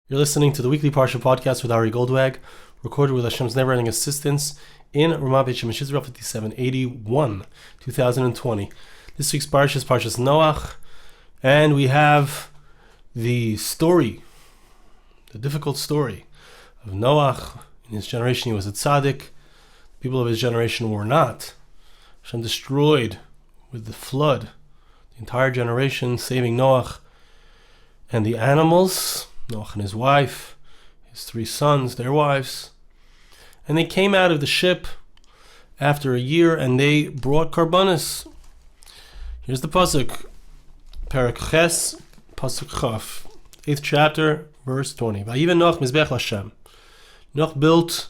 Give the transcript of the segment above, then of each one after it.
You're listening to the weekly Parsha Podcast with Ari Goldwag, recorded with Hashem's never-ending assistance in Ramah Beit Shemesh Israel 5781, 2020. This week's Parsha is Parshas Noach, and we have the story, the difficult story of Noach. In his generation, he was a tzaddik. People of his generation were not. Hashem destroyed with the flood the entire generation, saving Noach and the animals. Noach and his wife, his 3 sons, their wives. And they came out of the ship after a year and they brought karbanis. Here's the pasuk, Perek Ches, pasuk Chaf, 8th chapter, verse 20. Vayiven Noach mizbech Hashem. Noach built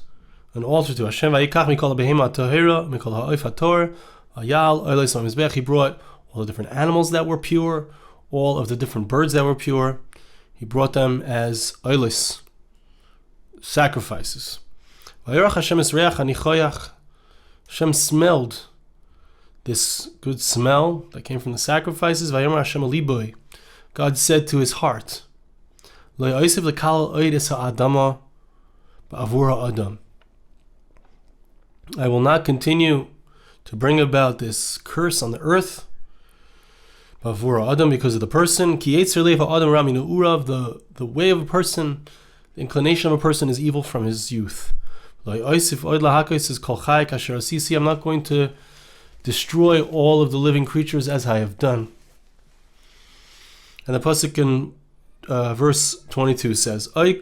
an altar to Hashem. Vayikach mikol behema tahira, mikol ha'oif hator, vayal oilos mizbech. He brought all the different animals that were pure, all of the different birds that were pure. He brought them as oilis, sacrifices. Hashem smelled this good smell that came from the sacrifices. God said to his heart, I will not continue to bring about this curse on the earth because of the person. The way of a person, the inclination of a person is evil from his youth. I'm not going to destroy all of the living creatures as I have done. And the pasuk in verse 22 says, This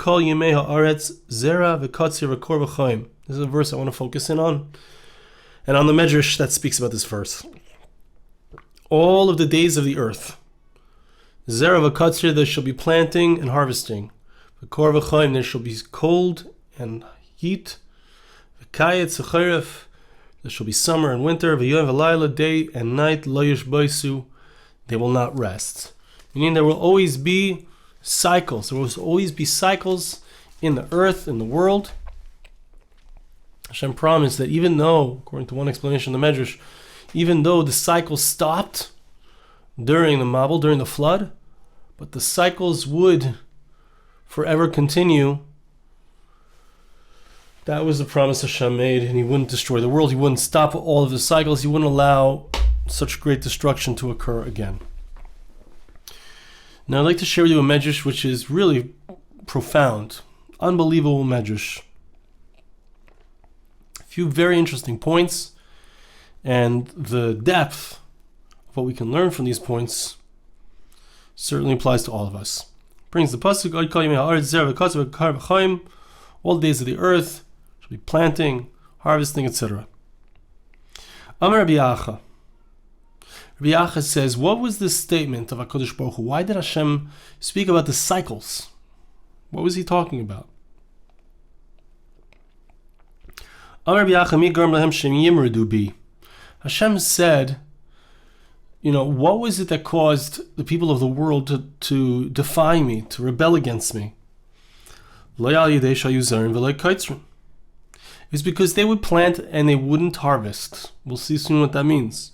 is a verse I want to focus in on, and on the Medrash that speaks about this verse. All of the days of the earth, Zera v'katzir, there shall be planting and harvesting. V'kor v'chaim, there shall be cold and heat. V'kayet v'chayref, there shall be summer and winter. V'yom v'layla, day and night. Lo yishbaisu, they will not rest. Meaning there will always be cycles. There will always be cycles in the earth, in the world. Hashem promised that even though, according to one explanation of the Medrash, even though the cycle stopped during the Mabul, during the flood, but the cycles would forever continue. That was the promise Hashem made, and He wouldn't destroy the world. He wouldn't stop all of the cycles. He wouldn't allow such great destruction to occur again. Now I'd like to share with you a Medrash which is really profound, unbelievable Medrash. A few very interesting points. And the depth of what we can learn from these points certainly applies to all of us. Brings the pasuk, all the days of the earth shall be planting, harvesting, etc. Amar Rabbi Acha. Rabbi Acha says, what was this statement of HaKadosh Baruch Hu? Why did Hashem speak about the cycles? What was He talking about? Amar Rabbi Acha, mi garm lahem shem yimredu bi. Hashem said, what was it that caused the people of the world to defy me, to rebel against me? It's because they would plant and they wouldn't harvest. We'll see soon what that means.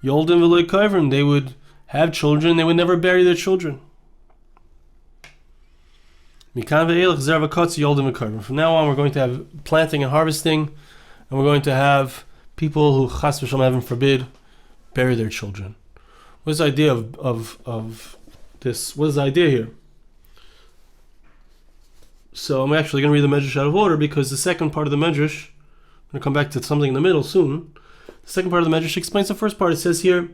They would have children, they would never bury their children. From now on, we're going to have planting and harvesting, and we're going to have people who, chas v'shalom, heaven forbid, bury their children. What is the idea of this? What is the idea here? So I'm actually going to read the Medrash out of order, because the second part of the Medrash, I'm going to come back to something in the middle soon. The second part of the Medrash explains the first part. It says here,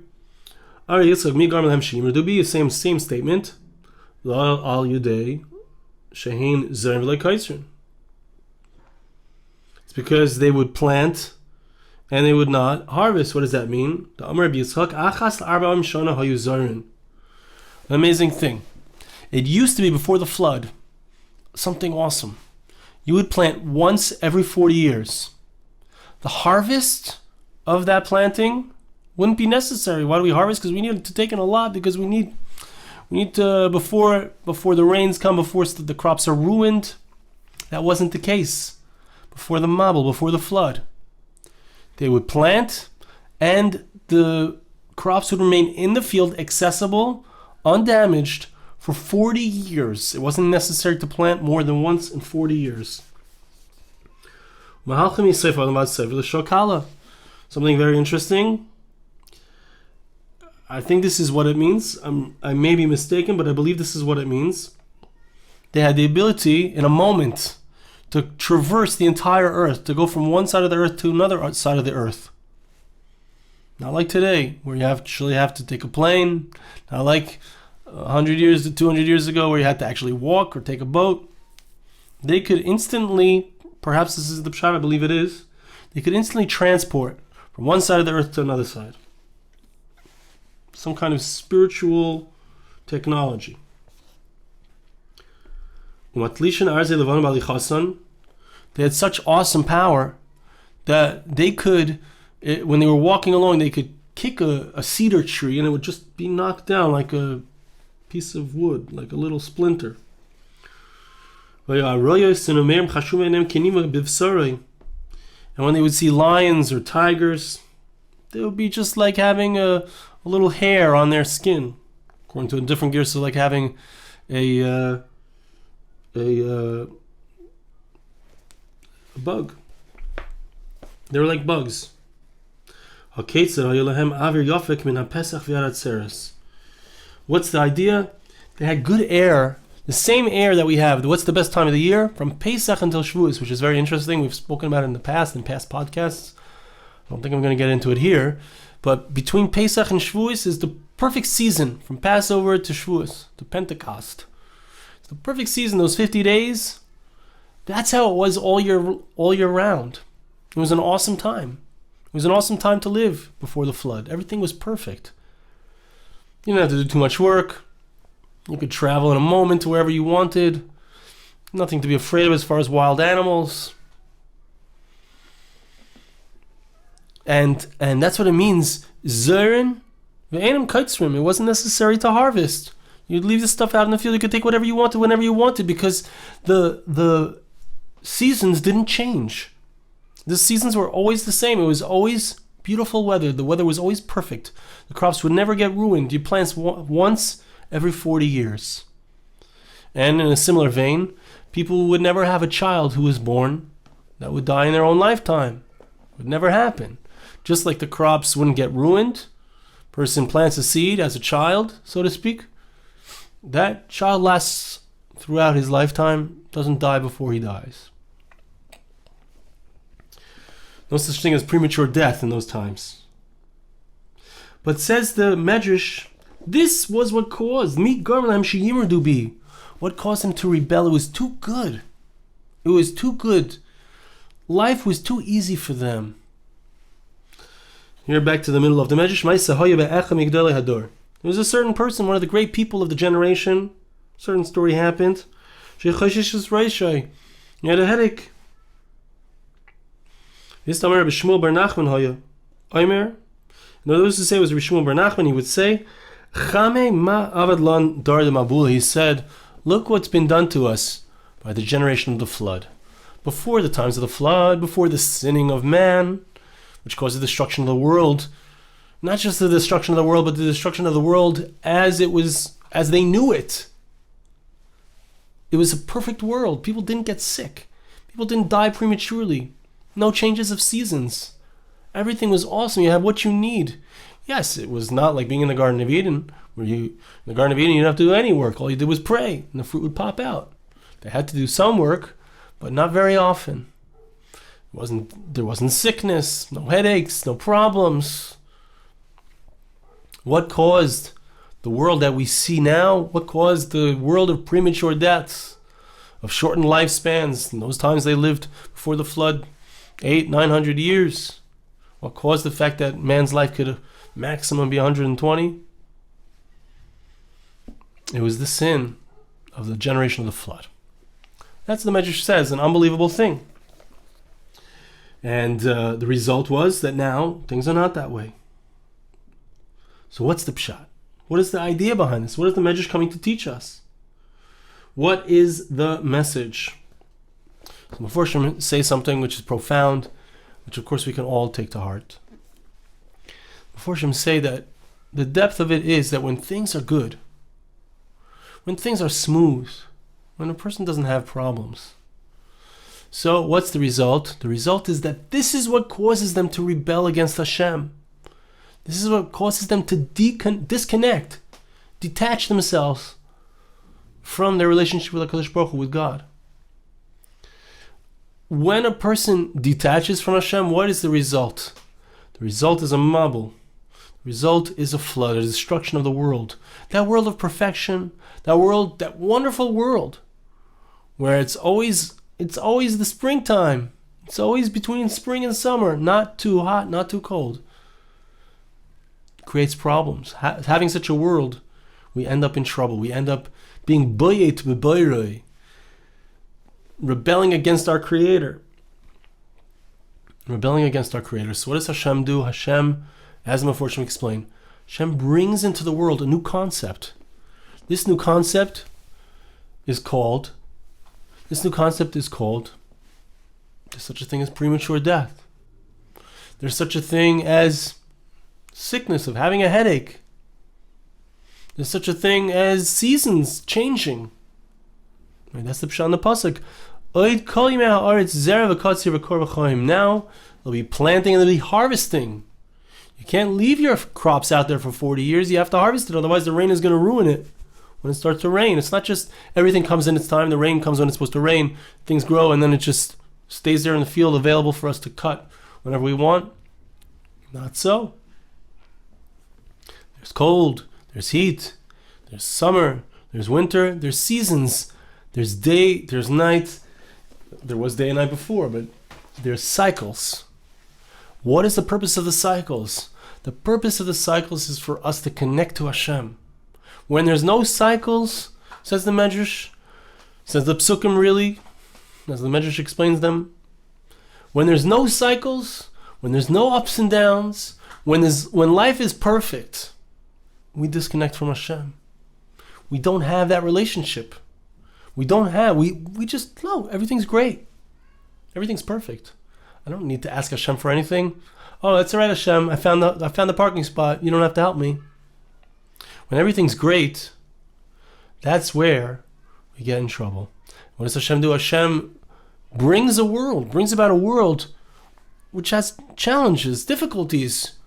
the same statement. It's because they would plant and they would not harvest. What does that mean? The amazing thing. It used to be before the flood something awesome. You would plant once every 40 years. The harvest of that planting wouldn't be necessary. Why do we harvest? Because we need to take in a lot, because we need to, before the rains come, before the crops are ruined. That wasn't the case before the Mabul, before the flood. They would plant, and the crops would remain in the field, accessible, undamaged, for 40 years. It wasn't necessary to plant more than once in 40 years. Something very interesting. I think this is what it means. I may be mistaken, but I believe this is what it means. They had the ability in a moment to traverse the entire earth, to go from one side of the earth to another side of the earth. Not like today, where you actually have to take a plane. Not like 100 years to 200 years ago, where you had to actually walk or take a boat. They could instantly, perhaps this is the pshat, I believe it is, they could instantly transport from one side of the earth to another side. Some kind of spiritual technology. They had such awesome power that they could, when they were walking along, they could kick a cedar tree and it would just be knocked down like a piece of wood, like a little splinter. And when they would see lions or tigers, they would be just like having a little hair on their skin. According to a different gear, so like having a bug. They were like bugs. What's the idea? They had good air, the same air that we have. What's the best time of the year? From Pesach until Shavuos, which is very interesting. We've spoken about it in past podcasts. I don't think I'm going to get into it here. But between Pesach and Shavuos is the perfect season, from Passover to Shavuos, to Pentecost. It's the perfect season, those 50 days. That's how it was all year round. It was an awesome time. It was an awesome time to live before the flood. Everything was perfect. You didn't have to do too much work. You could travel in a moment to wherever you wanted. Nothing to be afraid of as far as wild animals. And that's what it means. Zerin ve'enim kaitzrim. It wasn't necessary to harvest. You'd leave the stuff out in the field. You could take whatever you wanted, whenever you wanted, because the seasons didn't change. The seasons were always the same. It was always beautiful weather. The weather was always perfect. The crops would never get ruined. You plant once every 40 years. And in a similar vein, people would never have a child who was born that would die in their own lifetime. It would never happen. Just like the crops wouldn't get ruined, person plants a seed as a child, so to speak, that child lasts throughout his lifetime, doesn't die before he dies. No such thing as premature death in those times. But says the Medrash, this was what caused what caused him to rebel. It was too good. It was too good. Life was too easy for them. Here back to the middle of the Medrash. There was a certain person, one of the great people of the generation. A certain story happened. He had a headache. Another those to say was Rishmul Bar Nachman. He would say, he said, look what's been done to us by the generation of the flood. Before the times of the flood, before the sinning of man, which caused the destruction of the world, not just the destruction of the world, but the destruction of the world as they knew it. It was a perfect world. People didn't get sick. People didn't die prematurely. No changes of seasons. Everything was awesome. You had what you need. Yes, it was not like being in the Garden of Eden, where in the Garden of Eden you didn't have to do any work. All you did was pray, and the fruit would pop out. They had to do some work, but not very often. There wasn't sickness, no headaches, no problems. What caused the world that we see now? What caused the world of premature deaths, of shortened lifespans? In those times they lived before the flood 800-900 years. What caused the fact that man's life could maximum be 120? It was the sin of the generation of the flood. That's what the Medrash says, an unbelievable thing. And the result was that now things are not that way. So what's the pshat? What is the idea behind this? What is the Medrash coming to teach us? What is the message? So before I say something which is profound, which of course we can all take to heart. Before I say that the depth of it is that when things are good, when things are smooth, when a person doesn't have problems. So what's the result? The result is that this is what causes them to rebel against Hashem. This is what causes them to disconnect, detach themselves from their relationship with HaKadosh Baruch Hu, with God. When a person detaches from Hashem, what is the result? The result is a mabul. The result is a flood, a destruction of the world. That world of perfection, that wonderful world, where it's always the springtime. It's always between spring and summer, not too hot, not too cold. It creates problems. Having such a world, we end up in trouble. We end up being boyet b'boyroi, rebelling against our Creator. Rebelling against our Creator. So what does Hashem do? Hashem, as I'm unfortunately explained, Hashem brings into the world a new concept. This new concept is called, there's such a thing as premature death. There's such a thing as sickness, of having a headache. There's such a thing as seasons changing. Right, that's the pshat in the pasuk. Now they'll be planting and they'll be harvesting. You can't leave your crops out there for 40 years. You have to harvest it, otherwise the rain is going to ruin it. When it starts to rain, it's not just everything comes in its time, the rain comes when it's supposed to rain, things grow, and then it just stays there in the field available for us to cut whenever we want. Not so. There's cold, there's heat, there's summer, there's winter, there's seasons, there's day, there's night. There was day and night before, but there's cycles. What is the purpose of the cycles? The purpose of the cycles is for us to connect to Hashem. When there's no cycles, says the Medrash, says the Psukim really, as the Medrash explains them, when there's no cycles, when there's no ups and downs, when life is perfect, we disconnect from Hashem. We don't have that relationship. We just know everything's great. Everything's perfect. I don't need to ask Hashem for anything. Oh, that's all right, Hashem. I found the parking spot. You don't have to help me. When everything's great, that's where we get in trouble. What does Hashem do? Hashem brings about a world which has challenges, difficulties,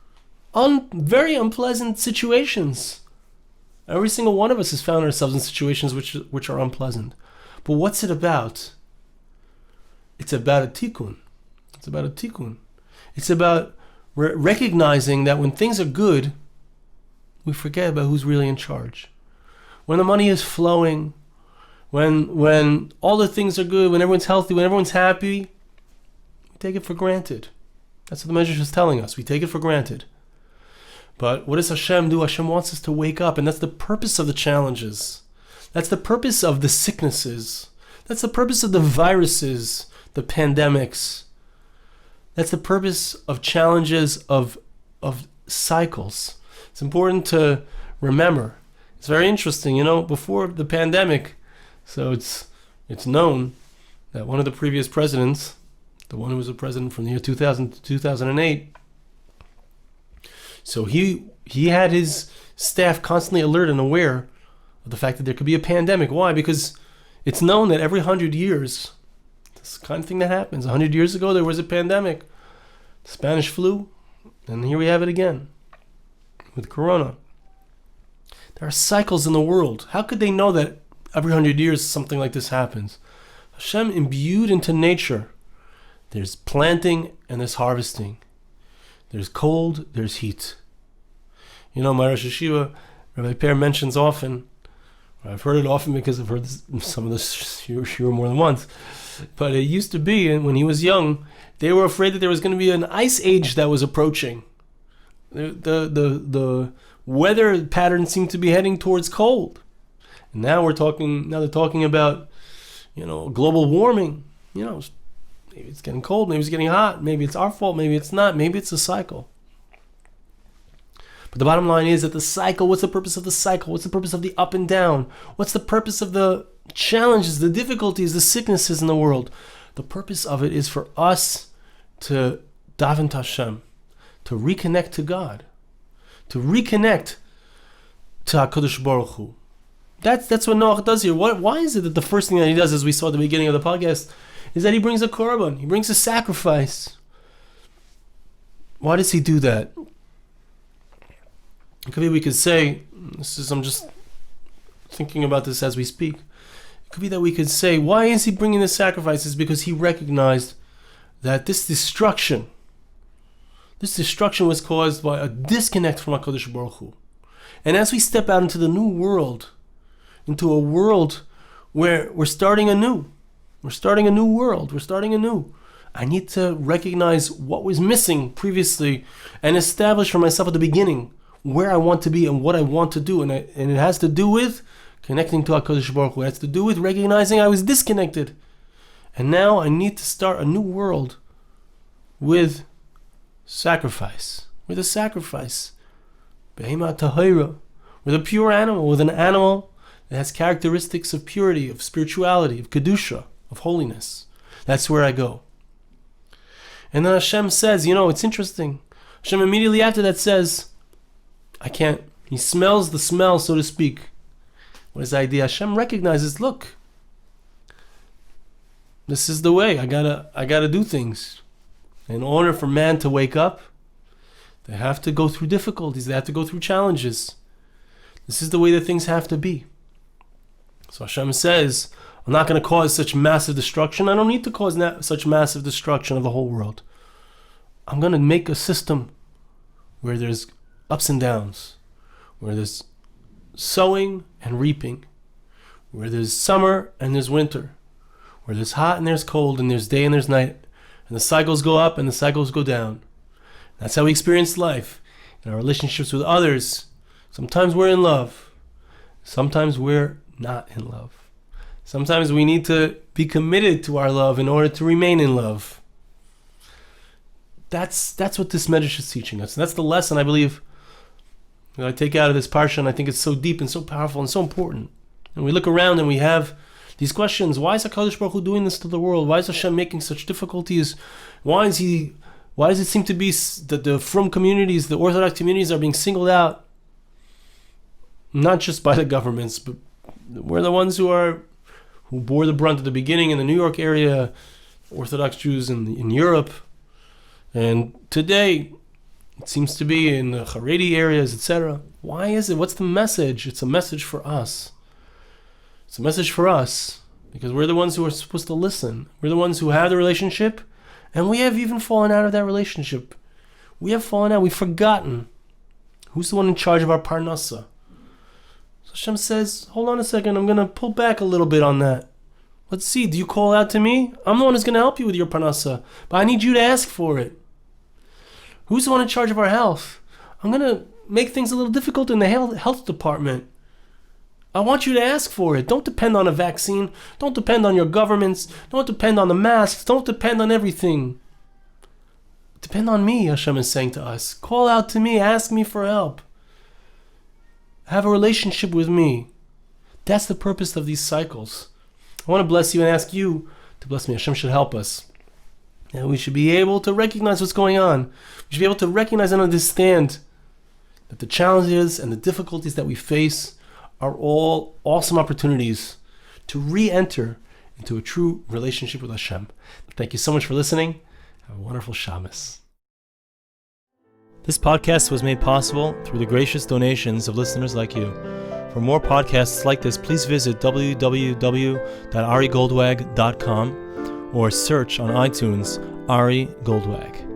very unpleasant situations. Every single one of us has found ourselves in situations which are unpleasant. But what's it about? It's about a tikkun. It's about recognizing that when things are good, we forget about who's really in charge. When the money is flowing, when all the things are good, when everyone's healthy, when everyone's happy, we take it for granted. That's what the Medrash is telling us. We take it for granted. But what does Hashem do? Hashem wants us to wake up, and that's the purpose of the challenges. That's the purpose of the sicknesses. That's the purpose of the viruses, the pandemics. That's the purpose of challenges, of cycles. It's important to remember. It's very interesting, before the pandemic, so it's known that one of the previous presidents, the one who was a president from the year 2000 to 2008, so he had his staff constantly alert and aware of the fact that there could be a pandemic. Why? Because it's known that every 100 years, this kind of thing that happens. 100 years ago, there was a pandemic, the Spanish flu, and here we have it again with Corona. There are cycles in the world. How could they know that every 100 years something like this happens? Hashem imbued into nature. There's planting and there's harvesting. There's cold, there's heat. My Rosh Hashiva, Rabbi Per mentions often, I've heard it often because I've heard some of this shiur more than once, but it used to be, when he was young, they were afraid that there was going to be an ice age that was approaching. The weather pattern seemed to be heading towards cold. And now they're talking about, global warming. Maybe it's getting cold, maybe it's getting hot, maybe it's our fault, maybe it's not, maybe it's a cycle. But the bottom line is that the cycle, what's the purpose of the cycle? What's the purpose of the up and down? What's the purpose of the challenges, the difficulties, the sicknesses in the world? The purpose of it is for us to daven to Hashem, to reconnect to God, to reconnect to HaKadosh Baruch Hu. That's what Noach does here. Why is it that the first thing that he does, as we saw at the beginning of the podcast, is that he brings a korban, he brings a sacrifice? Why does he do that? It could be we could say, I'm just thinking about this as we speak. It could be that we could say, why is he bringing the sacrifices? Because he recognized that this destruction was caused by a disconnect from HaKadosh Baruch Hu. And as we step out into the new world, into a world where we're starting anew, I need to recognize what was missing previously and establish for myself at the beginning where I want to be and what I want to do. And it has to do with connecting to HaKadosh Baruch Hu. It has to do with recognizing I was disconnected. And now I need to start a new world with sacrifice. With a sacrifice. Behema tahira. With a pure animal. With an animal that has characteristics of purity, of spirituality, of kedusha, of holiness. That's where I go. And then Hashem says, it's interesting. Hashem immediately after that says, I can't. He smells the smell, so to speak. What is the idea? Hashem recognizes, look, this is the way. I gotta do things. In order for man to wake up, they have to go through difficulties. They have to go through challenges. This is the way that things have to be. So Hashem says, I'm not going to cause such massive destruction. I don't need to cause such massive destruction of the whole world. I'm going to make a system where there's ups and downs, where there's sowing and reaping, where there's summer and there's winter, where there's hot and there's cold, and there's day and there's night, and the cycles go up and the cycles go down. That's how we experience life. In our relationships with others, sometimes we're in love, sometimes we're not in love. Sometimes we need to be committed to our love in order to remain in love. That's what this Medrash is teaching us. And that's the lesson, I believe, that I take out of this Parsha, and I think it's so deep and so powerful and so important. And we look around and we have these questions. Why is HaKadosh Baruch Hu doing this to the world? Why is Hashem making such difficulties? Why does it seem to be that the frum communities, the Orthodox communities, are being singled out? Not just by the governments, but we're the ones who bore the brunt at the beginning in the New York area, Orthodox Jews in Europe. And today, it seems to be in the Haredi areas, etc. Why is it? What's the message? It's a message for us. It's a message for us because we're the ones who are supposed to listen. We're the ones who have the relationship, and we have even fallen out of that relationship. We have fallen out. We've forgotten who's the one in charge of our parnasa. So Hashem says, hold on a second, I'm going to pull back a little bit on that. Let's see, do you call out to me? I'm the one who's going to help you with your parnasa, but I need you to ask for it. Who's the one in charge of our health? I'm going to make things a little difficult in the health department. I want you to ask for it. Don't depend on a vaccine. Don't depend on your governments. Don't depend on the masks. Don't depend on everything. Depend on me, Hashem is saying to us. Call out to me. Ask me for help. Have a relationship with me. That's the purpose of these cycles. I want to bless you and ask you to bless me. Hashem should help us. And we should be able to recognize what's going on. We should be able to recognize and understand that the challenges and the difficulties that we face are all awesome opportunities to re-enter into a true relationship with Hashem. Thank you so much for listening. Have a wonderful Shabbos. This podcast was made possible through the gracious donations of listeners like you. For more podcasts like this, please visit www.arigoldwag.com or search on iTunes Ari Goldwag.